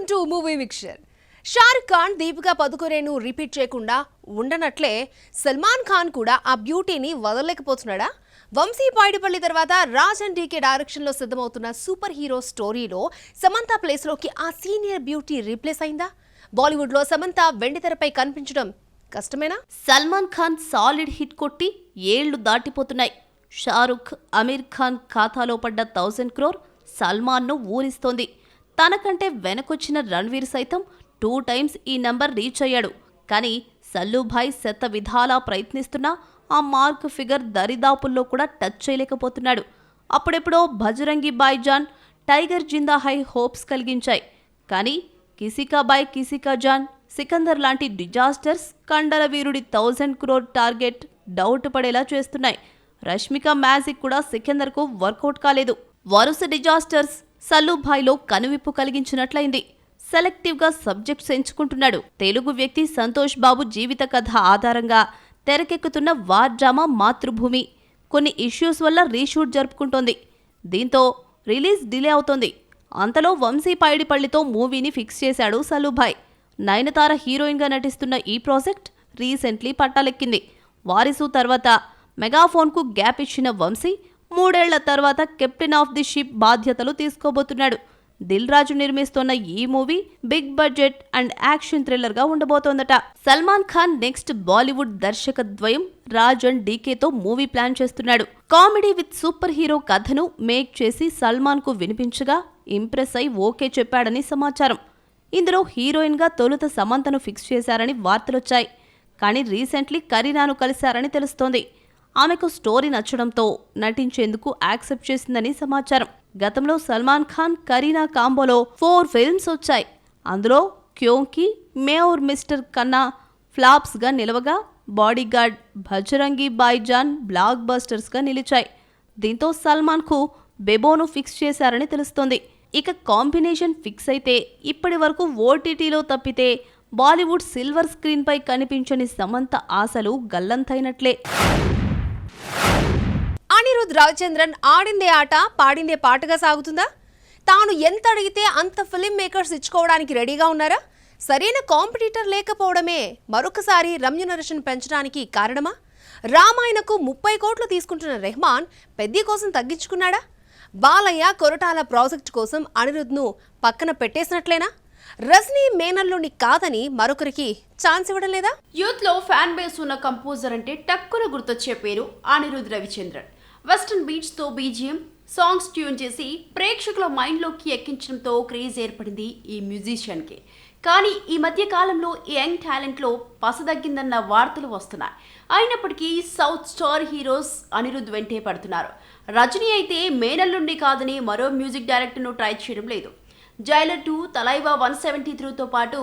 Welcome to movie mixture. Shahrukh Khan Deepika పదుకొనేను repeat చేయకుండా ఉండనట్లే సల్మాన్ ఖాన్ కూడా ఆ బ్యూటీని వదలలేకపోతున్నాడా? వంశీ పాయిడిపల్లి తర్వాత రాజ్ అండ్ డీకే డైరెక్షన్లో సిద్ధమవుతున్న సూపర్ హీరో స్టోరీలో సమంత ప్లేస్లోకి ఆ సీనియర్ బ్యూటీ రీప్లేస్ అయిందా? బాలీవుడ్లో సమంత వెండితెరపై కనిపించడం కష్టమేనా? సల్మాన్ ఖాన్ సాలిడ్ హిట్ కొట్టి ఏళ్లు దాటిపోతున్నాయి. షారుఖ్, అమీర్ ఖాన్ ఖాతాలో పడ్డ 1000 crore సల్మాన్ను ఊరిస్తోంది. తనకంటే వెనకొచ్చిన రణ్వీర్ సైతం 2 times ఈ నంబర్ రీచ్ అయ్యాడు. కానీ సల్లుభాయ్ శత విధాలా ప్రయత్నిస్తున్నా ఆ మార్క్ ఫిగర్ దరిదాపుల్లో కూడా టచ్ చేయలేకపోతున్నాడు. అప్పుడెప్పుడో భజరంగి భాయ్జాన్, టైగర్ జిందా హై హోప్స్ కలిగించాయి. కానీ కిసికా బాయ్ కిసికా జాన్, సికందర్ లాంటి డిజాస్టర్స్ కండల వీరుడి 1000 crore టార్గెట్ డౌట్ పడేలా చేస్తున్నాయి. రష్మిక మ్యాజిక్ కూడా సికందర్కు వర్కౌట్ కాలేదు. వరుస డిజాస్టర్స్ సల్లుభాయ్లో కనువిప్పు కలిగించినట్లయింది. సెలెక్టివ్గా సబ్జెక్ట్స్ ఎంచుకుంటున్నాడు. తెలుగు వ్యక్తి సంతోష్ బాబు జీవిత కథ ఆధారంగా తెరకెక్కుతున్న వార్ డ్రామా మాతృభూమి కొన్ని ఇష్యూస్ వల్ల రీషూట్ జరుపుకుంటోంది. దీంతో రిలీజ్ డిలే అవుతోంది. అంతలో వంశీ పాయిడిపల్లితో మూవీని ఫిక్స్ చేశాడు సల్లుభాయ్. నయనతార హీరోయిన్గా నటిస్తున్న ఈ ప్రాజెక్ట్ రీసెంట్లీ పట్టాలెక్కింది. వారిసు తర్వాత మెగాఫోన్కు గ్యాప్ ఇచ్చిన వంశీ 3 ఏళ్ల తర్వాత కెప్టెన్ ఆఫ్ ది షిప్ బాధ్యతలు తీసుకోబోతున్నాడు. దిల్ రాజు నిర్మిస్తోన్న ఈ movie big budget and action థ్రిల్లర్గా ఉండబోతోందట. సల్మాన్ ఖాన్ నెక్స్ట్ బాలీవుడ్ దర్శక ద్వయం రాజ్ అండ్ డీకేతో మూవీ ప్లాన్ చేస్తున్నాడు. కామెడీ విత్ సూపర్ హీరో కథను మేక్ చేసి సల్మాన్కు వినిపించగా ఇంప్రెస్ అయి ఓకే చెప్పాడని సమాచారం. ఇందులో హీరోయిన్గా తొలుత సమంతను ఫిక్స్ చేశారని వార్తలొచ్చాయి. కానీ రీసెంట్లీ కరీనాను కలిశారని తెలుస్తోంది. ఆమెకు స్టోరీ నచ్చడంతో నటించేందుకు యాక్సెప్ట్ చేసిందని సమాచారం. గతంలో సల్మాన్ ఖాన్, కరీనా కాంబోలో 4 films వచ్చాయి. అందులో క్యోంకి, మే ఔర్ మిస్టర్ కన్నా ఫ్లాప్స్గా నిలవగా బాడీగార్డ్, భజరంగి భాయ్జాన్ బ్లాక్ బస్టర్స్గా నిలిచాయి. దీంతో సల్మాన్కు బెబోను ఫిక్స్ చేశారని తెలుస్తోంది. ఇక కాంబినేషన్ ఫిక్స్ అయితే ఇప్పటి వరకు ఓటీటీలో తప్పితే బాలీవుడ్ సిల్వర్ స్క్రీన్పై కనిపించని సమంత ఆశలు గల్లంతైనట్లే. అనిరుద్ రవిచంద్రన్ ఆడిందే ఆట పాడిందే పాటగా సాగుతుందా? తాను ఎంత అడిగితే అంత ఫిల్మ్ మేకర్స్ ఇచ్చుకోవడానికి రెడీగా ఉన్నారా? సరైన కాంపిటీటర్ లేకపోవడమే మరొకసారి రెమ్యునరేషన్ పెంచడానికి కారణమా? రామాయణకు 30 కోట్లు తీసుకుంటున్న రెహమాన్ పెద్ది కోసం తగ్గించుకున్నాడా? బాలయ్య కొరటాల ప్రాజెక్టు కోసం అనిరుద్ను పక్కన పెట్టేసినట్లేనా? రజనీ మేనల్లోని కాదని మరొకరికి ఛాన్స్ ఇవ్వడం లేదా? యూత్ లో ఫ్యాన్ బేస్ ఉన్న కంపోజర్ అంటే టక్కున గుర్తొచ్చే పేరు అనిరుద్ రవిచంద్రన్. వెస్టర్న్ బీట్స్ తో బీజిఎం సాంగ్స్ ట్యూన్ చేసి ప్రేక్షకుల మైండ్లోకి ఎక్కించడంతో క్రేజ్ ఏర్పడింది ఈ మ్యూజిషియన్ కి. కానీ ఈ మధ్య కాలంలో ఈ యంగ్ టాలెంట్లో పసదగ్గిందన్న వార్తలు వస్తున్నాయి. అయినప్పటికీ సౌత్ స్టార్ హీరోస్ అనిరుద్ వెంటే పడుతున్నారు. రజనీ అయితే మేనల్లుండి కాదని మరో మ్యూజిక్ డైరెక్టర్ను ట్రై చేయడం లేదు. జైలర్ 2, తలైవా 173తో పాటు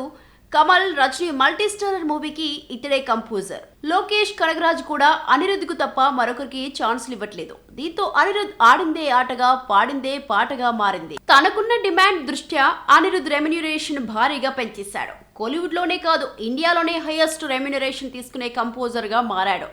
కమల్, రజనీ మల్టీస్టారర్ మూవీకి ఇతడే కంపోజర్. లోకేష్ కనగరాజ్ కూడా అనిరుద్కు తప్ప మరొకరికి ఛాన్స్లు ఇవ్వట్లేదు. దీంతో అనిరుద్ ఆడిందే ఆటగా పాడిందే పాటగా మారింది. తనకున్న డిమాండ్ దృష్ట్యా అనిరుద్ రెమ్యునరేషన్ భారీగా పెంచేశాడు. కోలీవుడ్ లోనే కాదు, ఇండియాలోనే హైయెస్ట్ రెమ్యునరేషన్ తీసుకునే కంపోజర్ గా మారాడు.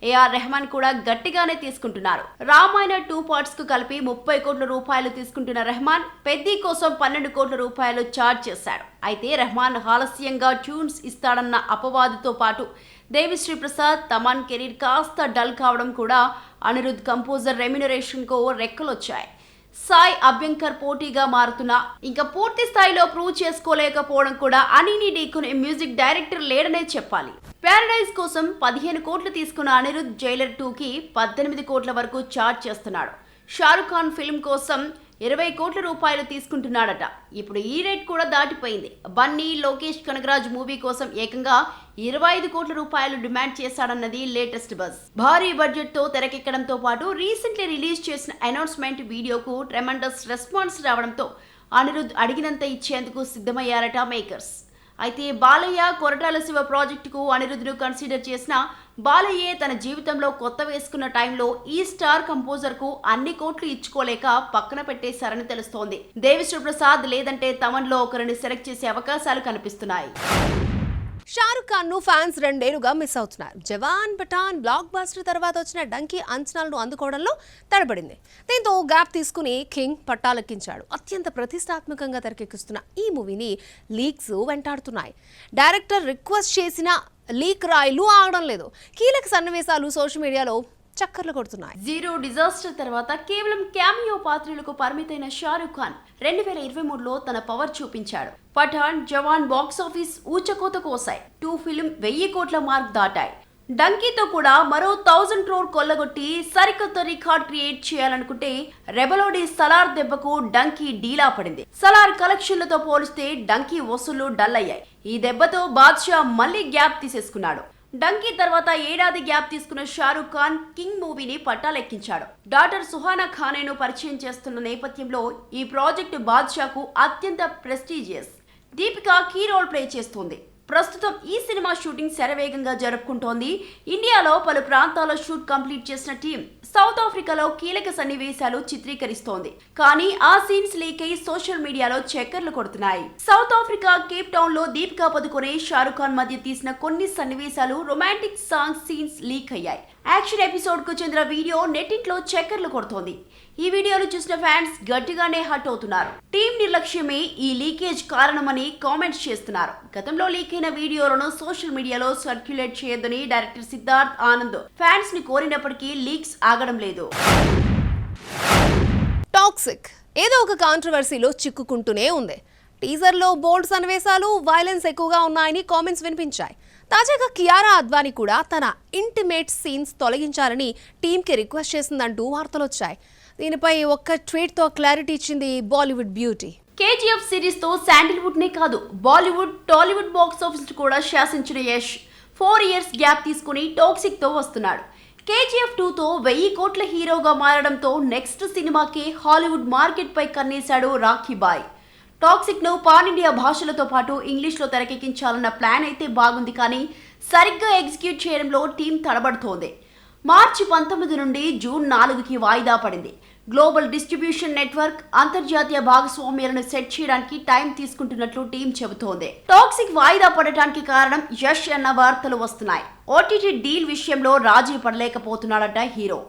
ఏఆర్ రెహమాన్ కూడా గట్టిగానే తీసుకుంటున్నారు. రామాయణ 2 parts కు కలిపి 30 కోట్ల రూపాయలు తీసుకుంటున్న రెహమాన్ పెద్ది కోసం 12 కోట్ల రూపాయలు ఛార్జ్ చేశాడు. అయితే రెహమాన్ ఆలస్యంగా ట్యూన్స్ ఇస్తాడన్న అపవాదుతో పాటు దేవిశ్రీ ప్రసాద్, తమన్ కెరీర్ కాస్త డల్ కావడం కూడా అనిరుద్ కంపోజర్ రెమ్యునరేషన్ కు రెక్కలొచ్చాయి. సాయ్ అభ్యంకర్ పోటీగా మారుతున్నా ఇంకా పూర్తి స్థాయిలో ప్రూవ్ చేసుకోలేకపోవడం కూడా అనిని ఢీకొనే మ్యూజిక్ డైరెక్టర్ లేడనే చెప్పాలి. ప్యారడైజ్ కోసం 15 కోట్లు తీసుకున్న అనిరుద్ జైలర్ 2కి 18 కోట్ల వరకు ఛార్జ్ చేస్తున్నాడు. షారుఖ్ ఖాన్ ఫిల్మ్ కోసం 20 కోట్ల రూపాయలు తీసుకుంటున్నాడట. ఇప్పుడు ఈ రేట్ కూడా దాటిపోయింది. బన్నీ, లోకేష్ కనగరాజ్ మూవీ కోసం ఏకంగా 25 కోట్ల రూపాయలు డిమాండ్ చేశాడన్నది లేటెస్ట్ బజ్. భారీ బడ్జెట్ తో తెరకెక్కడంతో పాటు రీసెంట్లీ రిలీజ్ చేసిన అనౌన్స్మెంట్ వీడియోకు ట్రెమండస్ రెస్పాన్స్ రావడంతో అనిరుద్ అడిగినంత ఇచ్చేందుకు సిద్ధమయ్యారట మేకర్స్. అయితే బాలయ్య, కొరటాల శివ ప్రాజెక్టుకు అనిరుద్ను కన్సిడర్ చేసిన బాలయ్యే తన జీవితంలో కొత్త వేసుకున్న టైంలో ఈ స్టార్ కంపోజర్ కు అన్ని కోట్లు ఇచ్చుకోలేక పక్కన పెట్టేశారని తెలుస్తోంది. దేవిశ్రీ ప్రసాద్ లేదంటే తమన్లో ఒకరిని సెలెక్ట్ చేసే అవకాశాలు కనిపిస్తున్నాయి. షారుఖ్ ఖాన్ ను ఫ్యాన్స్ 2 ఏళ్లుగా మిస్ అవుతున్నారు. జవాన్, పఠాన్, బ్లాక్ బస్టర్ తర్వాత వచ్చిన డంకీ అంచనాలను అందుకోవడంలో తడబడింది. దీంతో గ్యాప్ తీసుకుని కింగ్ పట్టాలెక్కించాడు. అత్యంత ప్రతిష్టాత్మకంగా తెరకెక్కిస్తున్న ఈ మూవీని లీక్స్ వెంటాడుతున్నాయి. డైరెక్టర్ రిక్వెస్ట్ చేసిన లీక్ రాయిలు ఆగడం లేదు. కీలక సన్నివేశాలు సోషల్ మీడియాలో చక్కర్లు కొడుతున్నాయి. జీరో డిజాస్టర్ తర్వాత కేవలం క్యామియో పాత్రలకు పరిమితైన షారుఖ్ ఖాన్ 2023లో తన పవర్ చూపించాడు. పఠాన్, జవాన్ బాక్స్ ఆఫీస్ ఊచకోత కోసాయి. 2 ఫిల్మ్ 1000 కోట్ల మార్క్ దాటాయి. డంకీతో కూడా మరో 1000 crore కొల్లగొట్టి సరికొత్త రికార్డ్ క్రియేట్ చేయాలనుకుంటే రెబలోడి సలార్ దెబ్బకు డంకీ డీలా పడింది. సలార్ కలెక్షన్లతో పోలిస్తే డంకీ వసూళ్లు డల్ అయ్యాయి. ఈ దెబ్బతో బాద్షా మళ్లీ గ్యాప్ తీసేసుకున్నాడు. డంకీ తర్వాత ఏడాది గ్యాప్ తీసుకున్న షారుఖ్ ఖాన్ కింగ్ మూవీని పట్టాలెక్కించాడు. డాటర్ సుహానా ఖానేను పరిచయం చేస్తున్న నేపథ్యంలో ఈ ప్రాజెక్టు బాద్షాకు అత్యంత prestigious. Deepika key role play చేస్తోంది. ప్రస్తుతం ఈ సినిమా షూటింగ్ శరవేగంగా జరుపుకుంటోంది. ఇండియాలో పలు ప్రాంతాల్లో షూట్ కంప్లీట్ చేసిన టీం సౌత్ ఆఫ్రికాలో కీలక సన్నివేశాలు చిత్రీకరిస్తోంది. కానీ ఆ సీన్స్ లీక్ అయి సోషల్ మీడియాలో చక్కర్లు కొడుతున్నాయి. సౌత్ ఆఫ్రికా కేప్ టౌన్ లో దీపికా పదుకొనే షారుఖ్ ఖాన్ మధ్య తీసిన కొన్ని సన్నివేశాలు రొమాంటిక్ సాంగ్ సీన్స్ లీక్ అయ్యాయి. యాక్షన్ ఎపిసోడ్ కు చెందిన వీడియో నెట్టింట్లో చక్కర్లు కొడుతోంది. ఈ వీడియోను చూసిన ఫ్యాన్స్ గట్టిగానే హట్ అవుతున్నారు. టీం నిర్లక్ష్యమే ఈ లీకేజ్ కారణమని కామెంట్స్ చేస్తున్నారు. గతంలో లీక్ అయిన వీడియోలను సోషల్ మీడియాలో సర్క్యులేట్ చేయొద్దని డైరెక్టర్ సిద్ధార్థ్ ఆనంద్ ఫ్యాన్స్ ని కోరినప్పటికీ లీక్స్ ఆగడం లేదు. టాక్సిక్ ఏదో ఒక కాంట్రవర్సీలో చిక్కుకుంటూనే ఉంది. టీజర్లో బోల్డ్ సన్నివేశాలు, వైలెన్స్ ఎక్కువగా ఉన్నాయని కామెంట్స్ వినిపించాయి. తాజాగా కియారా అద్వానీ కూడా తన ఇంటిమేట్ సీన్స్ తొలగించాలని టీంకి రిక్వెస్ట్ చేసిందంటూ వార్తలు వచ్చాయి. దీనిపై ఒక్క ట్వీట్తో క్లారిటీ ఇచ్చింది బాలీవుడ్ బ్యూటీ. కేజీఎఫ్ సిరీస్ తో శాండిల్వుడ్ నే కాదు, బాలీవుడ్, టాలీవుడ్ బాక్స్ ఆఫీస్ కూడా శాసించిన యష్ 4 years గ్యాప్ తీసుకుని టాక్సిక్ తో వస్తున్నాడు. కేజీఎఫ్ 2తో 1000 కోట్ల హీరోగా మారడంతో నెక్స్ట్ సినిమాకే హాలీవుడ్ మార్కెట్ పై కన్నేశాడు రాఖీ బాయ్. టాక్సిక్ ను పాన్ ఇండియా భాషలతో పాటు ఇంగ్లీష్ లో తెరకెక్కించాలన్న ప్లాన్ అయితే బాగుంది, కానీ సరిగ్గా ఎగ్జిక్యూట్ చేయడంలో టీం తడబడుతోంది. మార్చి 19 నుండి జూన్ 4కి వాయిదా పడింది. గ్లోబల్ డిస్ట్రిబ్యూషన్ నెట్వర్క్ అంతర్జాతీయ భాగస్వామ్యాలను సెట్ చేయడానికి టైం తీసుకుంటున్నట్లు టీం చెబుతోంది. టాక్సిక్ వాయిదా పడటానికి కారణం యష్ అన్న వార్తలు వస్తున్నాయి. ఓటీటీ డీల్ విషయంలో రాజీ పడలేకపోతున్నాడట హీరో.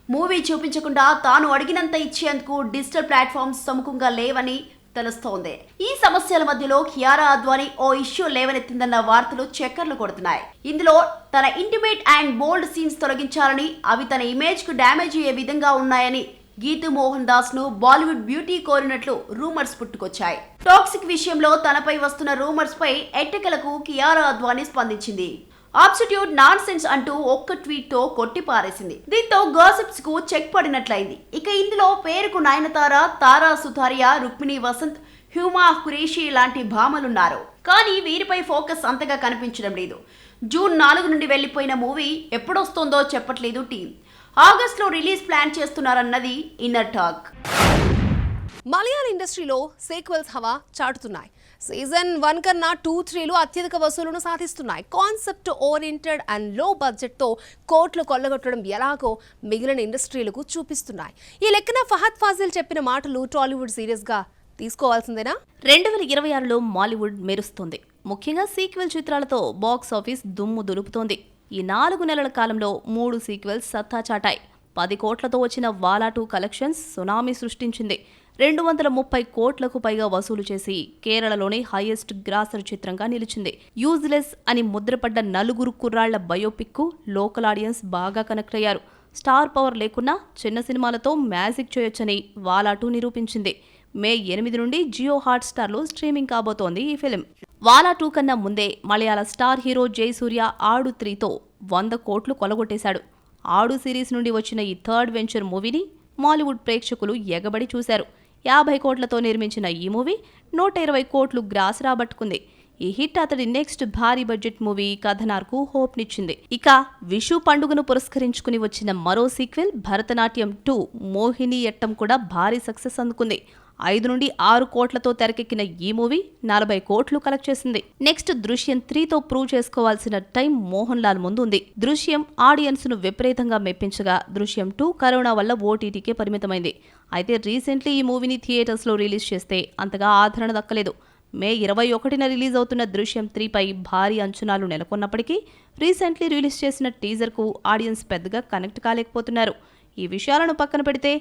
మూవీ చూపించకుండా తాను అడిగినంత ఇచ్చేందుకు డిజిటల్ ప్లాట్ఫామ్స్ సముఖంగా లేవని తెలుస్తోంది. ఈ సమస్యల మధ్యలో కియారా అద్వానీ ఓ ఇష్యూ లేవనెత్తిందన్న వార్తలు చక్కర్లు కొడుతున్నాయి. ఇందులో తన ఇంటిమేట్ అండ్ బోల్డ్ సీన్స్ తొలగించాలని, అవి తన ఇమేజ్ కు డ్యామేజ్ అయ్యే విధంగా ఉన్నాయని గీతూ మోహన్ దాస్ ను బాలీవుడ్ బ్యూటీ కోరినట్లు రూమర్స్ పుట్టుకొచ్చాయి. టాక్సిక్ విషయంలో తనపై వస్తున్న రూమర్స్ పై ఎట్టకేలకు కియారా అద్వానీ స్పందించింది. అబ్సల్యూట్ నాన్ సెన్స్ అంటూ ఒక్క ట్వీట్ తో కొట్టి పారేసింది. దీంతో గాసిప్స్ కు చెక్ పడినట్లయింది. ఇక ఇందులో పేరుకు నయనతార, తారా సుతారియా, రుక్మిణి వసంత్, హ్యూమా ఖురేషి లాంటి భామలున్నారు. కానీ వీరిపై ఫోకస్ అంతగా కనిపించడం లేదు. జూన్ 4 నుండి వెళ్లిపోయిన మూవీ ఎప్పుడొస్తుందో చెప్పట్లేదు టీం. ఆగస్టులో రిలీజ్ ప్లాన్ చేస్తున్నారన్నది ఇన్నర్ టాక్. మలయాళ ఇండస్ట్రీలో సీక్వెల్స్ హవా చాటుతున్నాయి. సీజన్ 1 కన్నా 2, 3లు అత్యధిక వసూలును సాధిస్తున్నాయి. కాన్సెప్ట్ ఓరియంటెడ్ అండ్ లో బడ్జెట్తో కోట్లు కొల్లగొట్టడం ఎలాగో మిగిలిన ఇండస్ట్రీలకు చూపిస్తున్నాయి. ఈ లెక్కన ఫహద్ ఫాజిల్ చెప్పిన మాటలు టాలీవుడ్ సీరియస్గా తీసుకోవాల్సిందేనా? 2026లో మాలీవుడ్ మెరుస్తుంది. ముఖ్యంగా సీక్వెల్ చిత్రాలతో బాక్స్ ఆఫీస్ దుమ్ము దులుపుతోంది. ఈ 4 నెలల కాలంలో 3 సీక్వెల్స్ సత్తా చాటాయి. 10 కోట్లతో వచ్చిన వాలా 2 కలెక్షన్స్ సునామీ సృష్టించింది. 230 కోట్లకు పైగా వసూలు చేసి కేరళలోని హైయెస్ట్ గ్రాసర్ చిత్రంగా నిలిచింది. యూజ్లెస్ అని ముద్రపడ్డ 4 కుర్రాళ్ల బయోపిక్ కు లోకల్ ఆడియన్స్ బాగా కనెక్ట్ అయ్యారు. స్టార్ పవర్ లేకున్నా చిన్న సినిమాలతో మ్యాజిక్ చేయొచ్చని వాలా 2 నిరూపించింది. మే 8 నుండి జియో హాట్స్టార్లో స్ట్రీమింగ్ కాబోతోంది ఈ ఫిలిం. వాలా 2 కన్నా ముందే మలయాళ స్టార్ హీరో జయసూర్య ఆడు 3తో 100 కోట్లు కొలగొట్టేశాడు. ఆడు సిరీస్ నుండి వచ్చిన ఈ థర్డ్ వెంచర్ మూవీని మాలీవుడ్ ప్రేక్షకులు ఎగబడి చూశారు. 50 కోట్లతో నిర్మించిన ఈ మూవీ 120 కోట్లు గ్రాస్ రాబట్టుకుంది. ఈ హిట్ అతడి నెక్స్ట్ భారీ బడ్జెట్ మూవీ కథనార్కు హోప్ నిచ్చింది. ఇక విషు పండుగను పురస్కరించుకుని వచ్చిన మరో సీక్వెల్ భరతనాట్యం 2 మోహిని యట్టం కూడా భారీ సక్సెస్ అందుకుంది. 5 నుండి 6 కోట్లతో తెరకెక్కిన ఈ మూవీ 40 కోట్లు కలెక్ట్ చేసింది. నెక్స్ట్ దృశ్యం 3తో ప్రూవ్ చేసుకోవాల్సిన టైం మోహన్ లాల్ ముందు ఉంది. దృశ్యం ఆడియన్స్ ను విపరీతంగా మెప్పించగా దృశ్యం 2 కరోనా వల్ల ఓటీటీకే పరిమితమైంది. అయితే రీసెంట్లీ ఈ మూవీని థియేటర్స్ లో రిలీజ్ చేస్తే అంతగా ఆదరణ దక్కలేదు. మే 21న రిలీజ్ అవుతున్న దృశ్యం 3పై భారీ అంచనాలు నెలకొన్నప్పటికీ రీసెంట్లీ రిలీజ్ చేసిన టీజర్కు ఆడియన్స్ పెద్దగా కనెక్ట్ కాలేకపోతున్నారు. ఈ విషయాలను పక్కన పెడితే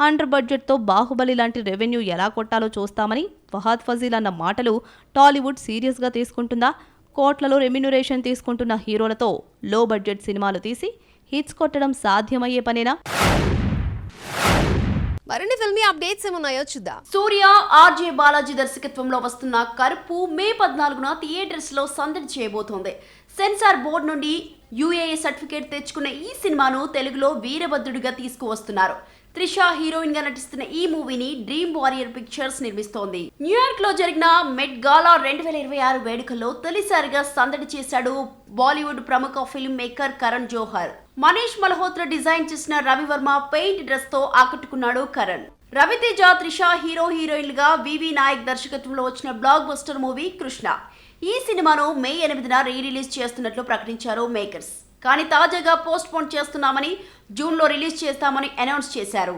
అండర్ బడ్జెట్తో బాహుబలి లాంటి రెవెన్యూ ఎలా కొట్టాలో చూస్తామని ఫహాద్ ఫజీల్ అన్న మాటలు టాలీవుడ్ సీరియస్గా తీసుకుంటుందా? కోట్లలో రెమ్యునరేషన్ తీసుకుంటున్న హీరోలతో లో బడ్జెట్ సినిమాలు తీసి హిట్స్ కొట్టడం సాధ్యమయ్యే పనేనా? మరిన్ని ఫిల్మీ అప్డేట్స్ ఏమున్నాయో చూద్దాం. సూర్య ఆర్జే బాలాజీ దర్శకత్వంలో వస్తున్న కరుపు మే 14న థియేటర్స్ లో సందడి చేయబోతోంది. సెన్సార్ బోర్డు నుండి UAA సర్టిఫికేట్ తెచ్చుకున్న ఈ సినిమాను తెలుగులో వీరభద్రుడిగా తీసుకువస్తున్నారు. త్రిష హీరోయిన్ గా నటిస్తున్న ఈ మూవీని డ్రీమ్ వారియర్ పిక్చర్స్ నిర్మిస్తోంది. న్యూయార్క్ లో జరిగిన మెట్ గాలా 2026 వేడుకల్లో తొలిసారిగా సందడి చేశాడు బాలీవుడ్ ప్రముఖ film maker Karan Johar. Manish Malhotra design చేసిన రవివర్మ పెయింట్ డ్రెస్ తో ఆకట్టుకున్నాడు కరణ్. రవితేజ, త్రిష హీరోయిన్లుగా వివి నాయక్ దర్శకత్వంలో వచ్చిన బ్లాక్ బస్టర్ మూవీ కృష్ణ. ఈ సినిమాను మే 8న రిలీజ్ చేస్తున్నట్లు ప్రకటించారు మేకర్స్. కానీ తాజాగా పోస్ట్ పోన్ చేస్తున్నామని, జూన్లో రిలీజ్ చేస్తామని అనౌన్స్ చేశారు.